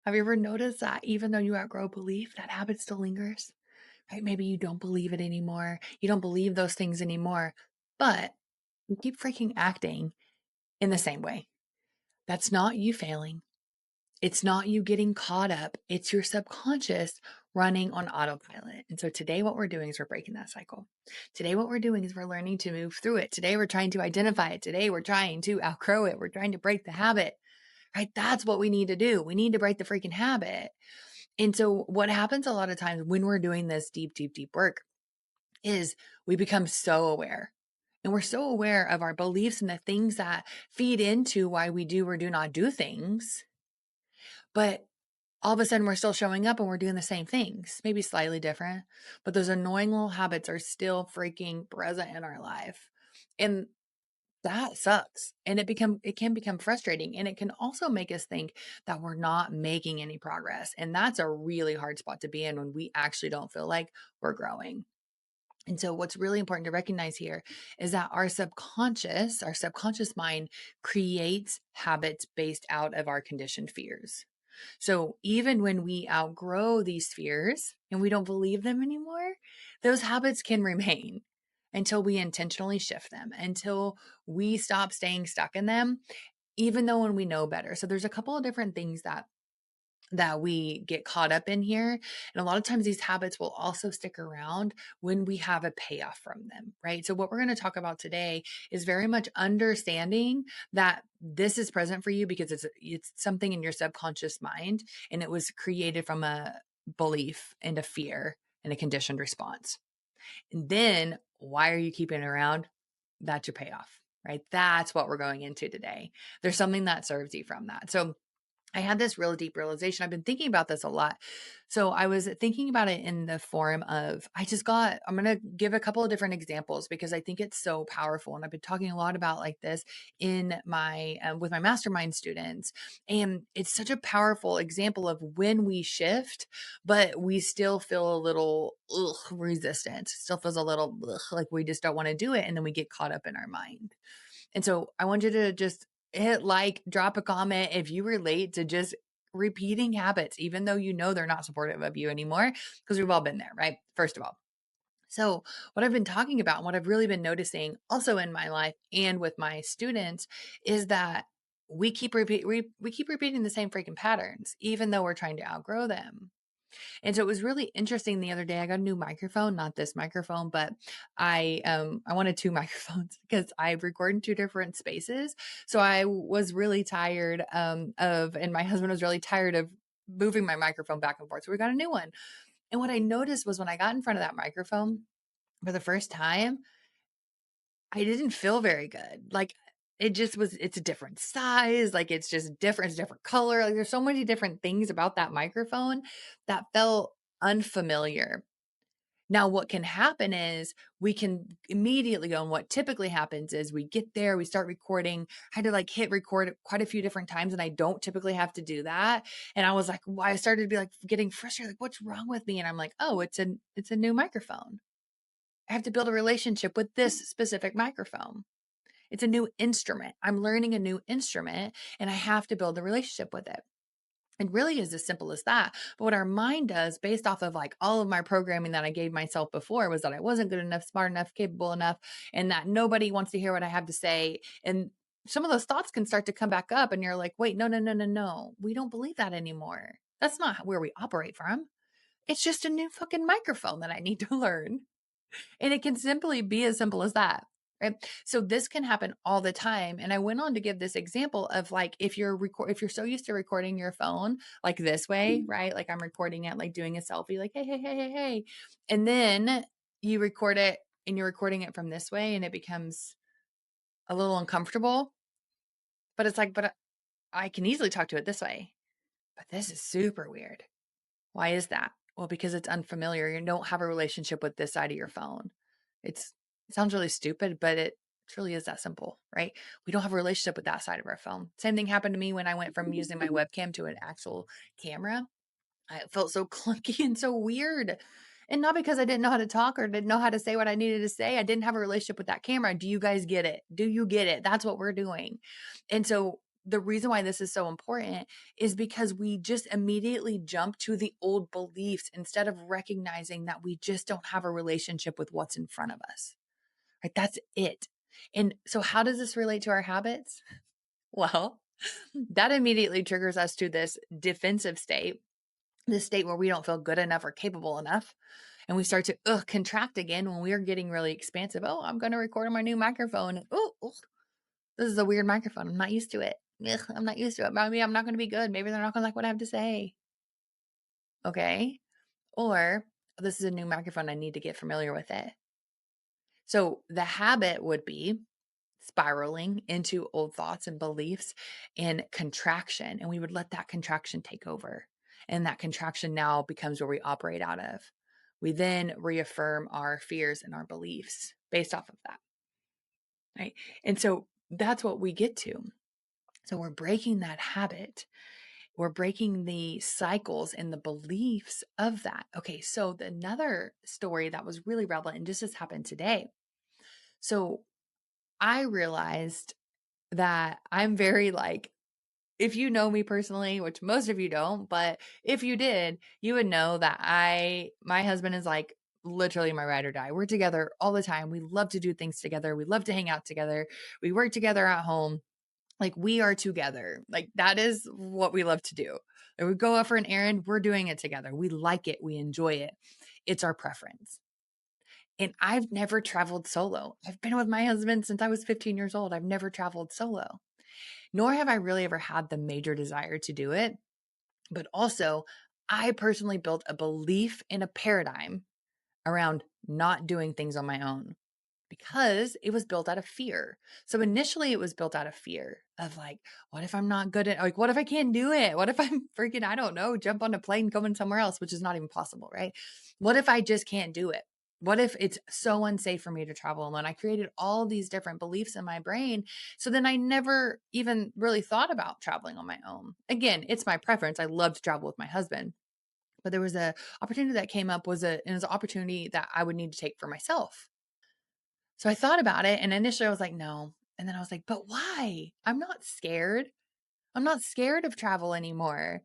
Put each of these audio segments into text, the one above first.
Have you ever noticed that even though you outgrow a belief, that habit still lingers? Right? Maybe you don't believe it anymore. You don't believe those things anymore, but you keep freaking acting in the same way. That's not you failing. It's not you getting caught up. It's your subconscious running on autopilot. And so today, what we're doing is we're breaking that cycle. Today, what we're doing is we're learning to move through it. Today, we're trying to identify it. Today, we're trying to outgrow it. We're trying to break the habit, right? That's what we need to do. We need to break the freaking habit. And so, what happens a lot of times when we're doing this deep, deep, deep work is we become so aware. And we're so aware of our beliefs and the things that feed into why we do or do not do things. But all of a sudden, we're still showing up and we're doing the same things, maybe slightly different, but those annoying little habits are still freaking present in our life. And that sucks. And it can become frustrating. And it can also make us think that we're not making any progress. And that's a really hard spot to be in when we actually don't feel like we're growing. And so what's really important to recognize here is that our subconscious mind creates habits based out of our conditioned fears. So even when we outgrow these fears and we don't believe them anymore, those habits can remain until we intentionally shift them, until we stop staying stuck in them, even though when we know better. So there's a couple of different things that we get caught up in here. And a lot of times these habits will also stick around when we have a payoff from them, right? So what we're going to talk about today is very much understanding that this is present for you because it's something in your subconscious mind and it was created from a belief and a fear and a conditioned response. And then why are you keeping it around? That's your payoff, right? That's what we're going into today. There's something that serves you from that. So I had this real deep realization. I've been thinking about this a lot. So I was thinking about it in the form of, I'm going to give a couple of different examples because I think it's so powerful. And I've been talking a lot about like this in with my mastermind students. And it's such a powerful example of when we shift, but we still feel a little resistant, still feels a little like we just don't want to do it. And then we get caught up in our mind. And so I want you to just hit like, drop a comment if you relate to just repeating habits, even though you know they're not supportive of you anymore, because we've all been there, right? First of all. So what I've been talking about and what I've really been noticing also in my life and with my students is that we keep repeating the same freaking patterns, even though we're trying to outgrow them. And so it was really interesting the other day. I got a new microphone, not this microphone, but I wanted two microphones because I record in two different spaces. So I was really tired and my husband was really tired of moving my microphone back and forth. So we got a new one. And what I noticed was when I got in front of that microphone for the first time, I didn't feel very good. Like it just was, it's a different size. Like it's just different, it's a different color. Like there's so many different things about that microphone that felt unfamiliar. Now, what can happen is we can immediately go, and what typically happens is we get there, we start recording. I had to like hit record quite a few different times, and I don't typically have to do that. And I was like, I started to be like getting frustrated, like, what's wrong with me? And I'm like, oh, it's a new microphone. I have to build a relationship with this specific microphone. It's a new instrument. I'm learning a new instrument, and I have to build a relationship with it. It really is as simple as that. But what our mind does based off of like all of my programming that I gave myself before was that I wasn't good enough, smart enough, capable enough, and that nobody wants to hear what I have to say. And some of those thoughts can start to come back up and you're like, wait, no, no, no, no, no. We don't believe that anymore. That's not where we operate from. It's just a new fucking microphone that I need to learn. And it can simply be as simple as that. Right. So this can happen all the time. And I went on to give this example of like, if you're so used to recording your phone like this way, right? Like I'm recording it, like doing a selfie, like, hey, hey, hey, hey, hey. And then you record it and you're recording it from this way and it becomes a little uncomfortable, but it's like, but I can easily talk to it this way, but this is super weird. Why is that? Well, because it's unfamiliar. You don't have a relationship with this side of your phone. It sounds really stupid, but it truly is that simple, right? We don't have a relationship with that side of our phone. Same thing happened to me when I went from using my webcam to an actual camera. I felt so clunky and so weird. And not because I didn't know how to talk or didn't know how to say what I needed to say. I didn't have a relationship with that camera. Do you guys get it? Do you get it? That's what we're doing. And so the reason why this is so important is because we just immediately jump to the old beliefs instead of recognizing that we just don't have a relationship with what's in front of us. Right? That's it. And so how does this relate to our habits? Well, that immediately triggers us to this defensive state, this state where we don't feel good enough or capable enough. And we start to contract again when we're getting really expansive. Oh, I'm going to record on my new microphone. Oh, this is a weird microphone. I'm not used to it. Ugh, I'm not used to it. Maybe I'm not going to be good. Maybe they're not going to like what I have to say. Okay. Or this is a new microphone. I need to get familiar with it. So the habit would be spiraling into old thoughts and beliefs and contraction. And we would let that contraction take over. And that contraction now becomes where we operate out of. We then reaffirm our fears and our beliefs based off of that. Right. And so that's what we get to. So we're breaking that habit. We're breaking the cycles and the beliefs of that. Okay. So another story that was really relevant and just has happened today. So I realized that I'm very like, if you know me personally, which most of you don't, but if you did, you would know that my husband is like literally my ride or die. We're together all the time. We love to do things together. We love to hang out together. We work together at home. Like we are together. Like that is what we love to do. If we go out for an errand, we're doing it together. We like it. We enjoy it. It's our preference. And I've never traveled solo. I've been with my husband since I was 15 years old. I've never traveled solo, nor have I really ever had the major desire to do it. But also, I personally built a belief and a paradigm around not doing things on my own because it was built out of fear. So initially it was built out of fear of like, what if I'm not good at, like, what if I can't do it? What if I'm freaking, I don't know, jump on a plane going somewhere else, which is not even possible, right? What if I just can't do it? What if it's so unsafe for me to travel alone? I created all these different beliefs in my brain. So then I never even really thought about traveling on my own. Again, it's my preference. I love to travel with my husband. But there was a opportunity that came up it was an opportunity that I would need to take for myself. So I thought about it and initially I was like, no. And then I was like, but why? I'm not scared. I'm not scared of travel anymore.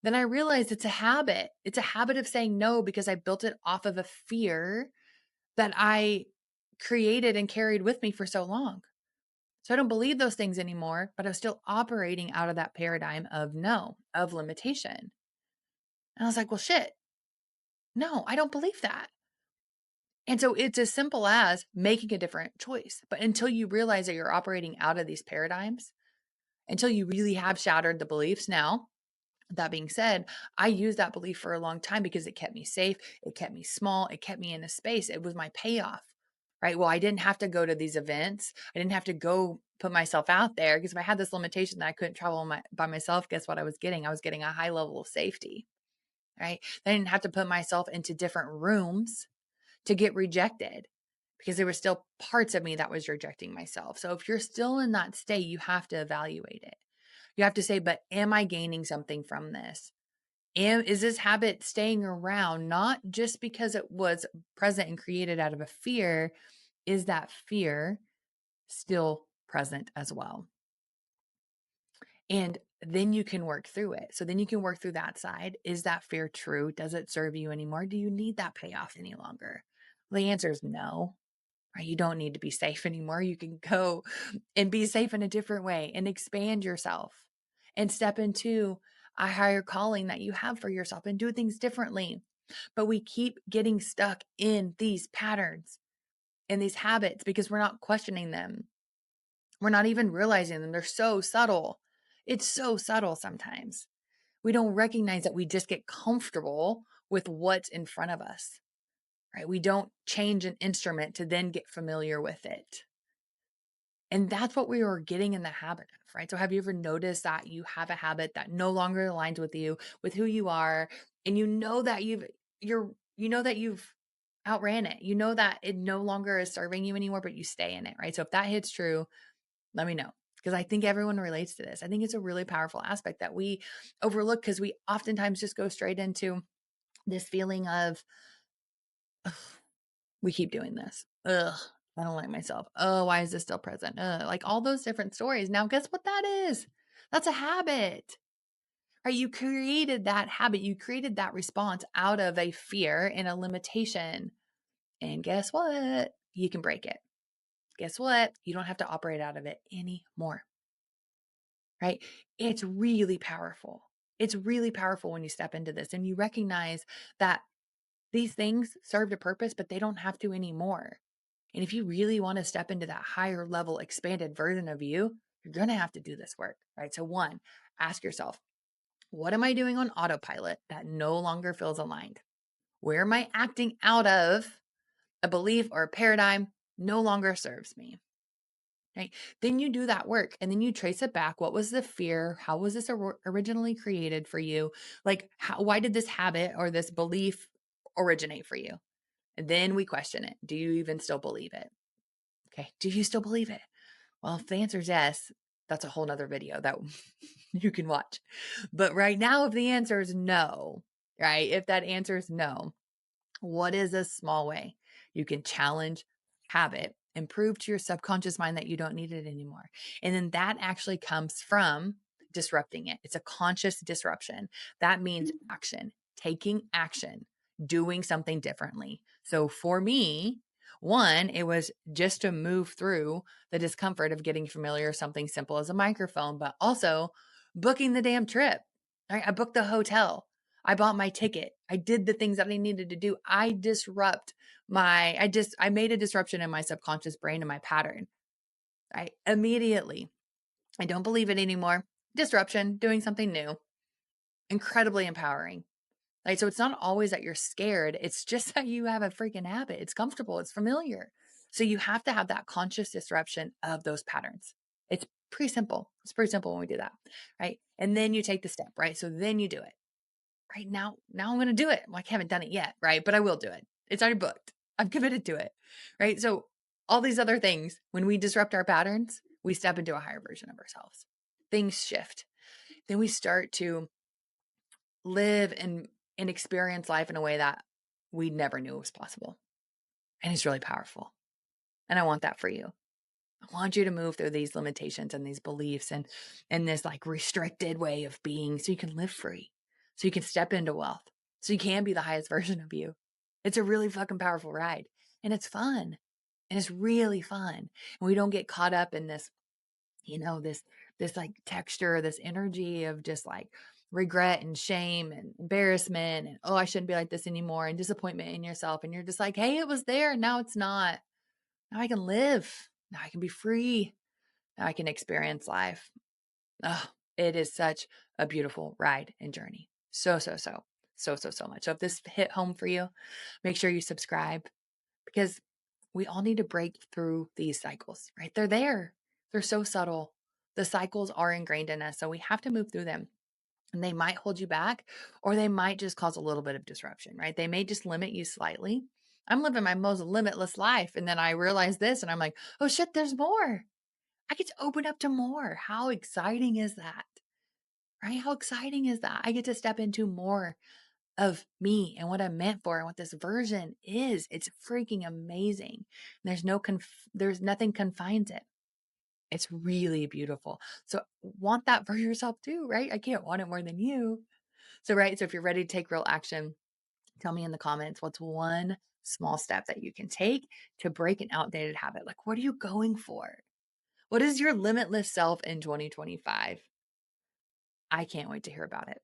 Then I realized it's a habit. It's a habit of saying no because I built it off of a fear that I created and carried with me for so long. So I don't believe those things anymore, but I'm still operating out of that paradigm of no, of limitation. And I was like, well, shit. No, I don't believe that. And so it's as simple as making a different choice. But until you realize that you're operating out of these paradigms, until you really have shattered the beliefs now, that being said, I used that belief for a long time because it kept me safe. It kept me small. It kept me in a space. It was my payoff, right? Well, I didn't have to go to these events. I didn't have to go put myself out there because if I had this limitation that I couldn't travel by myself, guess what I was getting? I was getting a high level of safety, right? I didn't have to put myself into different rooms to get rejected because there were still parts of me that was rejecting myself. So if you're still in that state, you have to evaluate it. You have to say, but am I gaining something from this? Is this habit staying around not just because it was present and created out of a fear? Is that fear still present as well? And then you can work through it. So then you can work through that side. Is that fear true? Does it serve you anymore? Do you need that payoff any longer? Well, the answer is no. Right? You don't need to be safe anymore. You can go and be safe in a different way and expand yourself and step into a higher calling that you have for yourself and do things differently. But we keep getting stuck in these patterns and these habits because we're not questioning them. We're not even realizing them. They're so subtle. It's so subtle sometimes. We don't recognize that we just get comfortable with what's in front of us, right? We don't change an instrument to then get familiar with it. And that's what we were getting in the habit of, right? So have you ever noticed that you have a habit that no longer aligns with you, with who you are, and you know that you've outran it. You know that it no longer is serving you anymore, but you stay in it, right? So if that hits true, let me know because I think everyone relates to this. I think it's a really powerful aspect that we overlook because we oftentimes just go straight into this feeling of we keep doing this. Ugh, I don't like myself. Oh, why is this still present? Like all those different stories. Now, guess what that is? That's a habit, right? You created that habit. You created that response out of a fear and a limitation. And guess what? You can break it. Guess what? You don't have to operate out of it anymore, right? It's really powerful. It's really powerful when you step into this and you recognize that these things served a purpose, but they don't have to anymore. And if you really want to step into that higher level, expanded version of you, you're going to have to do this work, right? So, one, ask yourself, what am I doing on autopilot that no longer feels aligned? Where am I acting out of a belief or a paradigm no longer serves me? Right? Then you do that work and then you trace it back. What was the fear? How was this originally created for you? Like, why did this habit or this belief originate for you? And then we question it. Do you even still believe it? Okay. Do you still believe it? Well, if the answer is yes, that's a whole nother video that you can watch. But right now, if the answer is no, right? If that answer is no, what is a small way you can challenge habit and prove to your subconscious mind that you don't need it anymore? And then that actually comes from disrupting it. It's a conscious disruption. That means action, taking action, doing something differently. So for me, one, it was just to move through the discomfort of getting familiar with something simple as a microphone, but also booking the damn trip. Right? I booked the hotel. I bought my ticket. I did the things that I needed to do. I made a disruption in my subconscious brain and my pattern. I immediately, I don't believe it anymore. Disruption, doing something new, incredibly empowering. Like, so it's not always that you're scared. It's just that you have a freaking habit. It's comfortable. It's familiar. So you have to have that conscious disruption of those patterns. It's pretty simple. It's pretty simple when we do that. Right. And then you take the step, right? So then you do it. Right now I'm going to do it. Well, I haven't done it yet, right? But I will do it. It's already booked. I'm committed to it, right? So all these other things, when we disrupt our patterns, we step into a higher version of ourselves. Things shift. Then we start to live and experience life in a way that we never knew was possible. And it's really powerful. And I want that for you. I want you to move through these limitations and these beliefs and this like restricted way of being so you can live free, so you can step into wealth, so you can be the highest version of you. It's a really fucking powerful ride and it's fun and it's really fun. And we don't get caught up in this, this like texture, this energy of just like regret and shame and embarrassment and, oh, I shouldn't be like this anymore and disappointment in yourself. And you're just like, hey, it was there. Now it's not. Now I can live. Now I can be free. Now I can experience life. Oh, it is such a beautiful ride and journey. So much. So if this hit home for you, make sure you subscribe because we all need to break through these cycles, right? They're there. They're so subtle. The cycles are ingrained in us. So we have to move through them. And they might hold you back or they might just cause a little bit of disruption, right? They may just limit you slightly. I'm living my most limitless life. And then I realize this and I'm like, oh shit, there's more. I get to open up to more. How exciting is that? Right? How exciting is that? I get to step into more of me and what I'm meant for and what this version is. It's freaking amazing. There's nothing confines it. It's really beautiful. So want that for yourself too, right? I can't want it more than you. So, right. So if you're ready to take real action, tell me in the comments, what's one small step that you can take to break an outdated habit? Like, what are you going for? What is your limitless self in 2025? I can't wait to hear about it.